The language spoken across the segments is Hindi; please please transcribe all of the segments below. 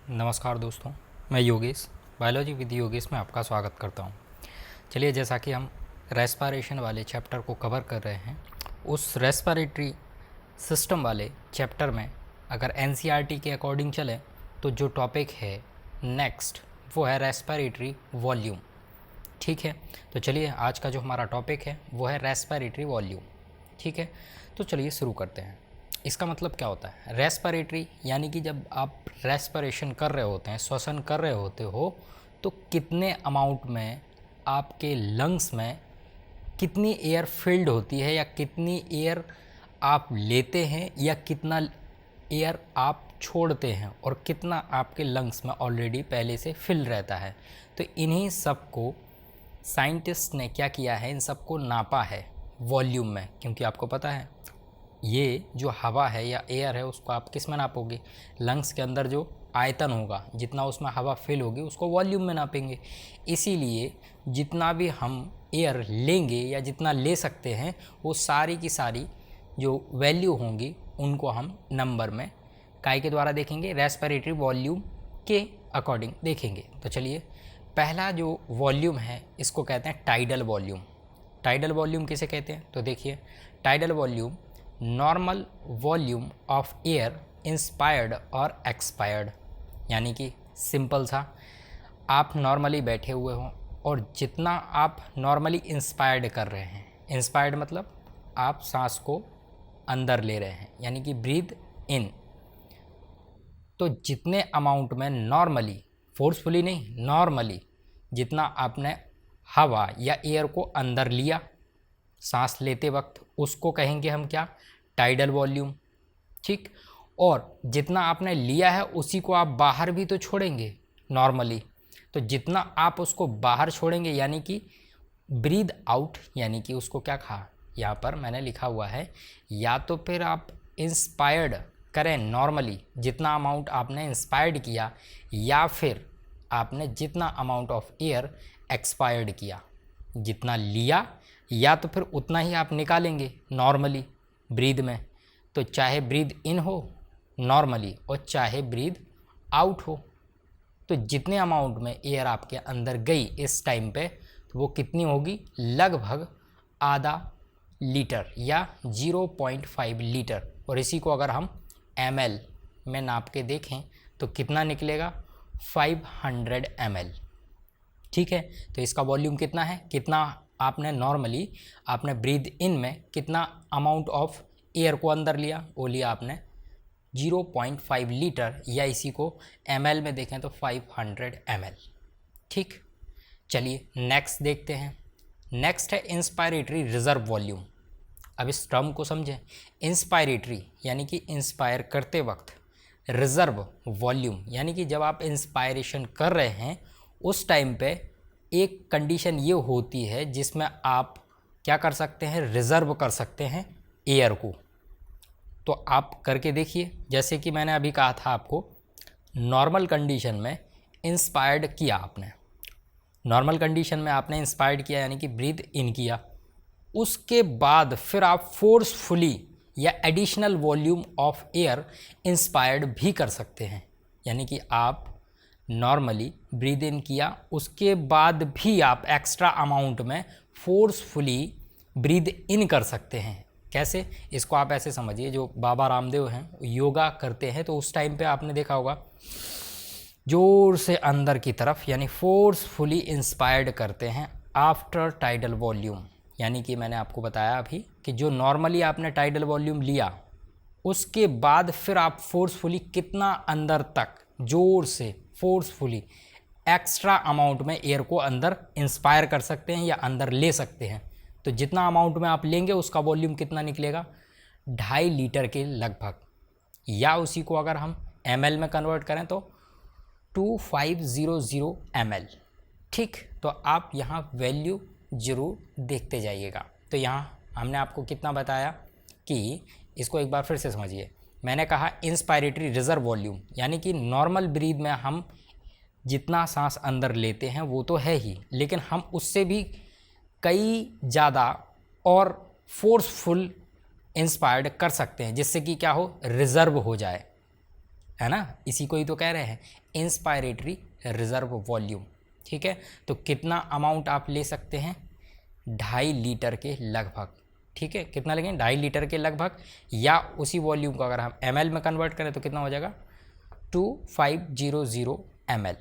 नमस्कार दोस्तों, मैं योगेश बायोलॉजी विद योगेश में आपका स्वागत करता हूं। चलिए, जैसा कि हम रेस्पिरेशन वाले चैप्टर को कवर कर रहे हैं, उस रेस्पिरेटरी सिस्टम वाले चैप्टर में अगर एनसीईआरटी के अकॉर्डिंग चले तो जो टॉपिक है नेक्स्ट वो है रेस्पिरेटरी वॉल्यूम। ठीक है, तो चलिए आज का जो हमारा टॉपिक है वो है रेस्पिरेटरी वॉल्यूम। ठीक है, तो चलिए शुरू करते हैं। इसका मतलब क्या होता है? रेस्पिरेटरी यानी कि जब आप रेस्पिरेशन कर रहे होते हैं, श्वसन कर रहे होते हो, तो कितने अमाउंट में आपके लंग्स में कितनी एयर फिल्ड होती है, या कितनी एयर आप लेते हैं, या कितना एयर आप छोड़ते हैं, और कितना आपके लंग्स में ऑलरेडी पहले से फिल रहता है। तो इन्हीं सब को साइंटिस्ट ने क्या किया है, इन सब को नापा है वॉल्यूम में। क्योंकि आपको पता है ये जो हवा है या एयर है उसको आप किस में नापोगे? लंग्स के अंदर जो आयतन होगा, जितना उसमें हवा फिल होगी, उसको वॉल्यूम में नापेंगे। इसीलिए जितना भी हम एयर लेंगे या जितना ले सकते हैं, वो सारी की सारी जो वैल्यू होंगी उनको हम नंबर में काय के द्वारा देखेंगे, रेस्पिरेटरी वॉल्यूम के अकॉर्डिंग देखेंगे। तो चलिए, पहला जो वॉल्यूम है इसको कहते हैं टाइडल वॉल्यूम। टाइडल वॉल्यूम किसे कहते हैं? तो देखिए, tidal volume normal volume of air inspired और एक्सपायर्ड। यानी कि सिंपल सा, आप नॉर्मली बैठे हुए हो और जितना आप नॉर्मली इंस्पायर्ड कर रहे हैं, इंस्पायर्ड मतलब आप सांस को अंदर ले रहे हैं, यानी कि ब्रीथ इन, तो जितने अमाउंट में नॉर्मली, फोर्सफुली नहीं, नॉर्मली जितना आपने हवा या एयर को अंदर लिया सांस लेते वक्त, उसको कहेंगे हम क्या? Tidal volume. ठीक, और जितना आपने लिया है उसी को आप बाहर भी तो छोड़ेंगे नॉर्मली, तो जितना आप उसको बाहर छोड़ेंगे, यानी कि ब्रीद आउट, यानी कि उसको क्या कहा यहाँ पर मैंने लिखा हुआ है, या तो फिर आप इंस्पायर्ड करें नॉर्मली, जितना अमाउंट आपने इंस्पायर्ड किया, या फिर आपने जितना अमाउंट ऑफ एयर एक्सपायर्ड किया, जितना लिया, या तो फिर उतना ही आप निकालेंगे नॉर्मली ब्रीद में। तो चाहे ब्रीद इन हो नॉर्मली और चाहे ब्रीद आउट हो, तो जितने अमाउंट में एयर आपके अंदर गई इस टाइम पे, तो वो कितनी होगी? लगभग आधा लीटर या 0.5 लीटर। और इसी को अगर हम ml में नाप के देखें तो कितना निकलेगा? 500 ml। ठीक है, तो इसका वॉल्यूम कितना है? कितना आपने नॉर्मली आपने ब्रीद इन में कितना अमाउंट ऑफ एयर को अंदर लिया, वो लिया आपने 0.5 लीटर, या इसी को ml में देखें तो 500 ml। ठीक, चलिए नेक्स्ट देखते हैं। नेक्स्ट है इंस्पायरेटरी रिजर्व वॉल्यूम। अब इस टर्म को समझें। इंस्पायरेटरी यानी कि इंस्पायर करते वक्त, रिजर्व वॉल्यूम यानी कि जब आप इंस्पायरेशन कर रहे हैं उस टाइम पे एक कंडीशन ये होती है जिसमें आप क्या कर सकते हैं? रिज़र्व कर सकते हैं एयर को। तो आप करके देखिए, जैसे कि मैंने अभी कहा था आपको, नॉर्मल कंडीशन में इंस्पायर्ड किया आपने, नॉर्मल कंडीशन में आपने इंस्पायर्ड किया यानी कि ब्रीथ इन किया, उसके बाद फिर आप फोर्सफुली या additional volume of air inspired भी कर सकते हैं। यानी कि आप नॉर्मली ब्रीद इन किया, उसके बाद भी आप एक्स्ट्रा अमाउंट में फोर्सफुली ब्रीद इन कर सकते हैं। कैसे? इसको आप ऐसे समझिए, जो बाबा रामदेव हैं योगा करते हैं तो उस टाइम पे आपने देखा होगा जोर से अंदर की तरफ, यानी फोर्सफुली इंस्पायर्ड करते हैं आफ्टर टाइडल वॉल्यूम। यानी कि मैंने आपको बताया अभी कि जो नॉर्मली आपने टाइडल वॉल्यूम लिया, उसके बाद फिर आप फोर्सफुली कितना अंदर तक जोर से फोर्सफुली एक्स्ट्रा अमाउंट में एयर को अंदर इंस्पायर कर सकते हैं या अंदर ले सकते हैं। तो जितना अमाउंट में आप लेंगे उसका वॉल्यूम कितना निकलेगा? 2.5 लीटर के लगभग, या उसी को अगर हम ml में कन्वर्ट करें तो 2500 ml। ठीक, तो आप यहाँ वैल्यू ज़रूर देखते जाइएगा। तो यहाँ हमने आपको कितना बताया कि इसको एक बार फिर से समझिए। मैंने कहा इंस्पायरेटरी रिजर्व वॉल्यूम यानी कि नॉर्मल ब्रीद में हम जितना सांस अंदर लेते हैं वो तो है ही, लेकिन हम उससे भी कई ज़्यादा और फोर्सफुल इंस्पायर्ड कर सकते हैं, जिससे कि क्या हो? रिज़र्व हो जाए। है ना, इसी को ही तो कह रहे हैं इंस्पायरेटरी रिजर्व वॉल्यूम। ठीक है, तो कितना अमाउंट आप ले सकते हैं, 2.5 लीटर के लगभग। ठीक है, कितना लेंगे, 2.5 लीटर के लगभग, या उसी वॉल्यूम को अगर हम ml में कन्वर्ट करें तो कितना हो जाएगा 2500 ml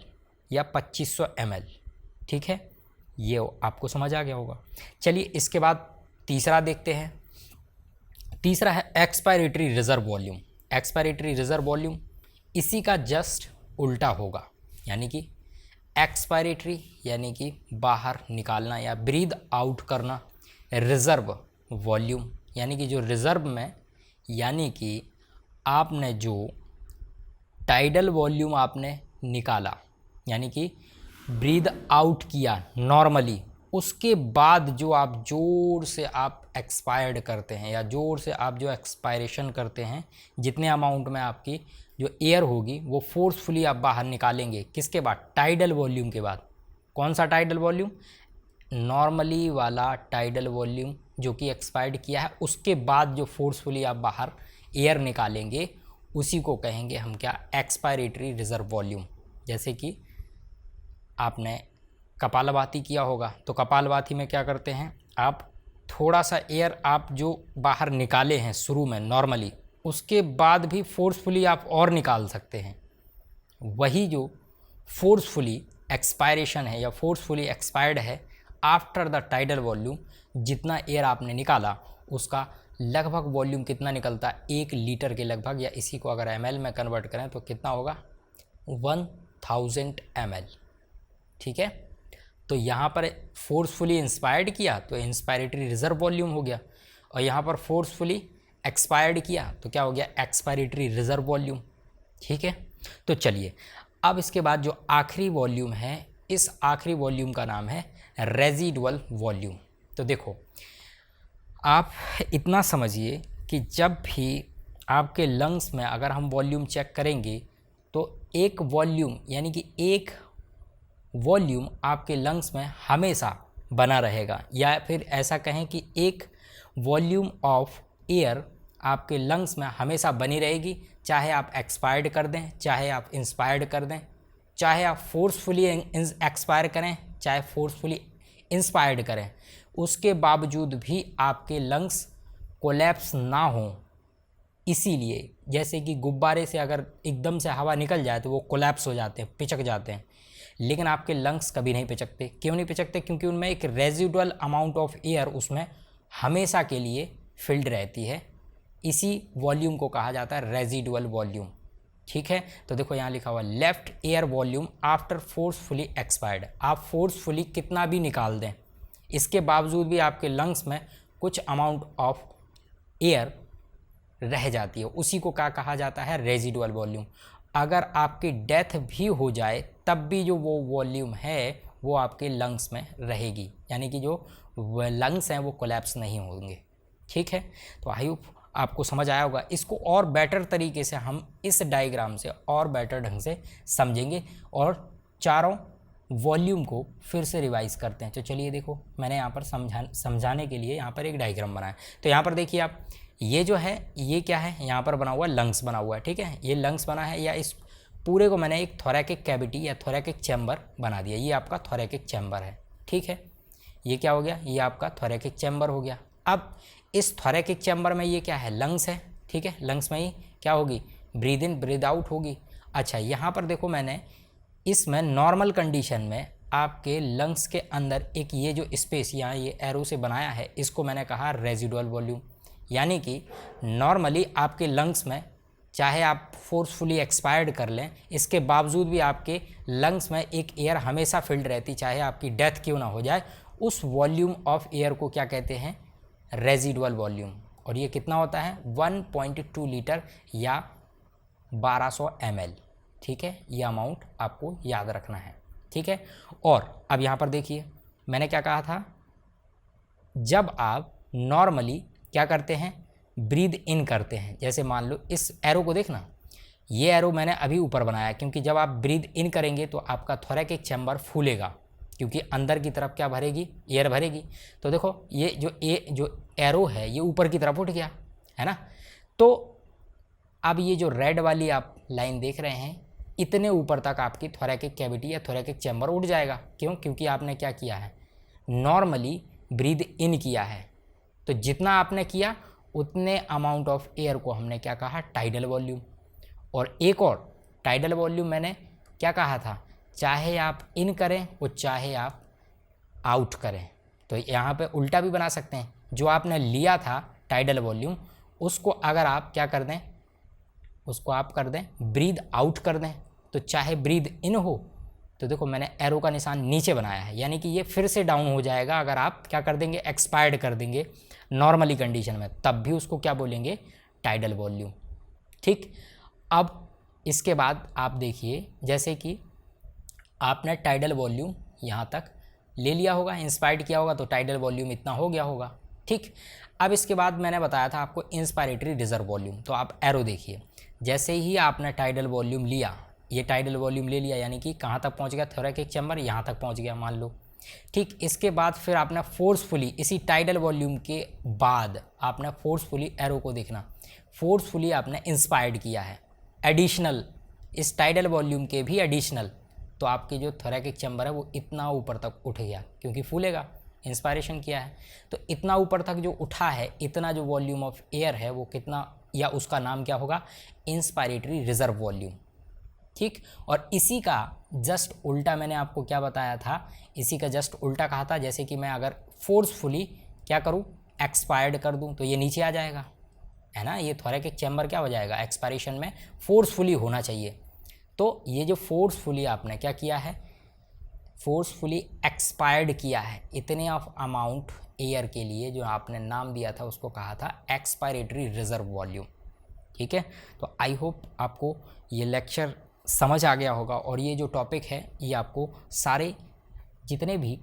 या 2500 ml। ठीक है, ये आपको समझ आ गया होगा। चलिए इसके बाद तीसरा देखते हैं। तीसरा है expiratory reserve volume. Expiratory reserve volume इसी का जस्ट उल्टा होगा, यानी कि एक्सपायरेटरी यानी कि बाहर निकालना या ब्रीद आउट करना, रिजर्व वॉल्यूम यानी कि जो रिजर्व में, यानी कि आपने जो टाइडल वॉल्यूम आपने निकाला यानी कि ब्रीद आउट किया नॉर्मली, उसके बाद जो आप ज़ोर से आप एक्सपायर्ड करते हैं या ज़ोर से आप जो एक्सपायरेशन करते हैं, जितने अमाउंट में आपकी जो एयर होगी वो फोर्सफुली आप बाहर निकालेंगे, किसके बाद, टाइडल वॉल्यूम के बाद। कौन सा टाइडल वॉल्यूम, नॉर्मली वाला टाइडल वॉल्यूम जो कि एक्सपायर्ड किया है, उसके बाद जो फोर्सफुली आप बाहर एयर निकालेंगे उसी को कहेंगे हम क्या, एक्सपायरेटरी रिजर्व वॉल्यूम। जैसे कि आपने कपालभाति किया होगा, तो कपालभाति में क्या करते हैं, आप थोड़ा सा एयर आप जो बाहर निकाले हैं शुरू में नॉर्मली, उसके बाद भी फोर्सफुली आप और निकाल सकते हैं। वही जो फोर्सफुली एक्सपायरेशन है या फोर्सफुली एक्सपायर्ड है आफ्टर द टाइडल वॉल्यूम, जितना एयर आपने निकाला उसका लगभग वॉल्यूम कितना निकलता है, 1 लीटर के लगभग, या इसी को अगर ml में कन्वर्ट करें तो कितना होगा 1000 ml। ठीक है, तो यहाँ पर फोर्सफुली इंस्पायर्ड किया तो इंस्पायरेटरी रिजर्व वॉल्यूम हो गया, और यहाँ पर फोर्सफुली एक्सपायर्ड किया तो क्या हो गया, एक्सपायरेटरी रिजर्व वॉल्यूम। ठीक है, तो चलिए अब इसके बाद जो आखिरी वॉल्यूम है, इस आखिरी वॉल्यूम का नाम है रेजिडुअल वॉल्यूम। तो देखो आप इतना समझिए कि जब भी आपके लंग्स में अगर हम वॉल्यूम चेक करेंगे तो एक वॉल्यूम यानी कि एक वॉल्यूम आपके लंग्स में हमेशा बना रहेगा, या फिर ऐसा कहें कि एक वॉल्यूम ऑफ एयर आपके लंग्स में हमेशा बनी रहेगी, चाहे आप एक्सपायर्ड कर दें, चाहे आप इंस्पायर्ड कर दें, चाहे आप फोर्सफुली एक्सपायर करें, चाहे फोर्सफुली इंस्पायर्ड करें, उसके बावजूद भी आपके लंग्स कोलैप्स ना हो। इसीलिए जैसे कि गुब्बारे से अगर एकदम से हवा निकल जाए तो वो कोलैप्स हो जाते हैं, पिचक जाते हैं, लेकिन आपके लंग्स कभी नहीं पिचकते। क्यों नहीं पिचकते, क्योंकि उनमें एक रेजिडुअल अमाउंट ऑफ एयर उसमें हमेशा के लिए फिल्ड रहती है। इसी वॉल्यूम को कहा जाता है रेजिडुअल वॉल्यूम। ठीक है, तो देखो यहाँ लिखा हुआ left air volume after forcefully expired. आप फोर्सफुली कितना भी निकाल दें, इसके बावजूद भी आपके लंग्स में कुछ अमाउंट ऑफ एयर रह जाती है, उसी को क्या कहा जाता है, रेजिडुअल वॉल्यूम। अगर आपकी डेथ भी हो जाए तब भी जो वो वॉल्यूम है वो आपके लंग्स में रहेगी, यानी कि जो लंग्स हैं वो कोलैप्स नहीं होंगे। ठीक है, तो आई होप आपको समझ आया होगा। इसको और बेटर तरीके से हम इस डायग्राम से और बेटर ढंग से समझेंगे और चारों वॉल्यूम को फिर से रिवाइज करते हैं। तो चलिए देखो, मैंने यहाँ पर समझाने के लिए यहाँ पर एक डायग्राम बनाया। तो यहाँ पर देखिए आप, ये जो है ये क्या है, यहाँ पर बना हुआ लंग्स बना हुआ है। ठीक है, ये लंग्स बना है, या इस पूरे को मैंने एक थोरैकिक कैविटी या थोरैकिक चैम्बर बना दिया। ये आपका थोरैकिक चैम्बर है। ठीक है, ये क्या हो गया, ये आपका थोरैकिक चैम्बर हो गया। अब इस थोरैकिक चैम्बर में ये क्या है, लंग्स है। ठीक है, लंग्स में ही क्या होगी, ब्रीद इन ब्रीद आउट होगी। अच्छा, यहाँ पर देखो मैंने इसमें नॉर्मल कंडीशन में आपके लंग्स के अंदर एक ये जो स्पेस यहाँ ये एरो से बनाया है, इसको मैंने कहा रेजिडुअल वॉल्यूम। यानी कि नॉर्मली आपके लंग्स में चाहे आप फोर्सफुली एक्सपायर्ड कर लें, इसके बावजूद भी आपके लंग्स में एक एयर हमेशा फिल्ड रहती, चाहे आपकी डेथ क्यों ना हो जाए। उस वॉल्यूम ऑफ एयर को क्या कहते हैं, रेजिडुअल वॉल्यूम। और ये कितना होता है, 1.2 लीटर या 1200 ml। ठीक है, ये अमाउंट आपको याद रखना है। ठीक है, और अब यहाँ पर देखिए मैंने क्या कहा था, जब आप नॉर्मली क्या करते हैं, ब्रीद इन करते हैं, जैसे मान लो इस एरो को देखना, ये एरो मैंने अभी ऊपर बनाया क्योंकि जब आप ब्रीद इन करेंगे तो आपका थोरैकिक चैम्बर फूलेगा, क्योंकि अंदर की तरफ क्या भरेगी, एयर भरेगी। तो देखो ये जो एरो है ये ऊपर की तरफ उठ गया है ना। तो अब ये जो रेड वाली आप लाइन देख रहे हैं, इतने ऊपर तक आपकी थोरैकिक कैविटी या थोरैकिक चैम्बर उठ जाएगा। क्यों? क्योंकि आपने क्या किया है, नॉर्मली ब्रीद इन किया है। तो जितना आपने किया उतने अमाउंट ऑफ एयर को हमने क्या कहा, टाइडल वॉल्यूम। और एक और टाइडल वॉल्यूम मैंने क्या कहा था, चाहे आप इन करें और चाहे आप आउट करें। तो यहाँ पे उल्टा भी बना सकते हैं, जो आपने लिया था टाइडल वॉल्यूम उसको अगर आप क्या कर दें, उसको आप कर दें ब्रीद आउट कर दें, तो चाहे ब्रीद इन हो, तो देखो मैंने एरो का निशान नीचे बनाया है, यानी कि ये फिर से डाउन हो जाएगा अगर आप क्या कर देंगे, एक्सपायर्ड कर देंगे नॉर्मली कंडीशन में, तब भी उसको क्या बोलेंगे, टाइडल वॉल्यूम। ठीक, अब इसके बाद आप देखिए, जैसे कि आपने टाइडल वॉल्यूम यहाँ तक ले लिया होगा, इंस्पायर्ड किया होगा, तो टाइडल वॉल्यूम इतना हो गया होगा। ठीक, अब इसके बाद मैंने बताया था आपको इंस्पायरेटरी रिजर्व वॉल्यूम। तो आप एरो देखिए, जैसे ही आपने टाइडल वॉल्यूम लिया, ये टाइडल वॉल्यूम ले लिया, यानी कि कहाँ तक पहुँच गया, थोरैकिक चैम्बर यहाँ तक पहुँच गया मान लो। ठीक, इसके बाद फिर आपने फोर्सफुली इसी टाइडल वॉल्यूम के बाद आपने फोर्सफुली एरो को देखना, फोर्सफुली आपने इंस्पायर्ड किया है एडिशनल, इस टाइडल वॉल्यूम के भी एडिशनल, तो आपकी जो थोरैकिक चैम्बर है वो इतना ऊपर तक उठ गया, क्योंकि फूलेगा, इंस्पायरेशन किया है। तो इतना ऊपर तक जो उठा है, इतना जो वॉल्यूम ऑफ एयर है वो कितना, या उसका नाम क्या होगा, इंस्पायरेटरी रिजर्व वॉल्यूम। ठीक, और इसी का जस्ट उल्टा मैंने आपको क्या बताया था, इसी का जस्ट उल्टा कहा था, जैसे कि मैं अगर फोर्सफुली क्या करूं, एक्सपायर्ड कर दूं, तो ये नीचे आ जाएगा, है ना, ये थोरैकिक चैम्बर क्या हो जाएगा, एक्सपायरेशन में फोर्सफुली होना चाहिए। तो ये जो फोर्सफुली आपने क्या किया है, फोर्सफुली एक्सपायर्ड किया है इतने ऑफ अमाउंट एयर के लिए, जो आपने नाम दिया था उसको कहा था एक्सपायरेटरी रिजर्व वॉल्यूम। ठीक है, तो आई होप आपको ये लेक्चर समझ आ गया होगा, और ये जो टॉपिक है ये आपको सारे जितने भी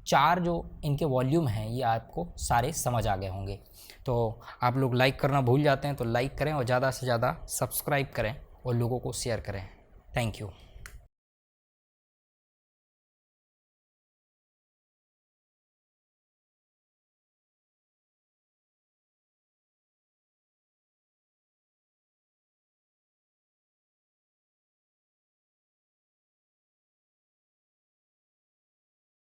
4 जो इनके वॉल्यूम हैं ये आपको सारे समझ आ गए होंगे। तो आप लोग लाइक करना भूल जाते हैं, तो लाइक करें और ज़्यादा से ज़्यादा सब्सक्राइब करें और लोगों को शेयर करें। Thank you.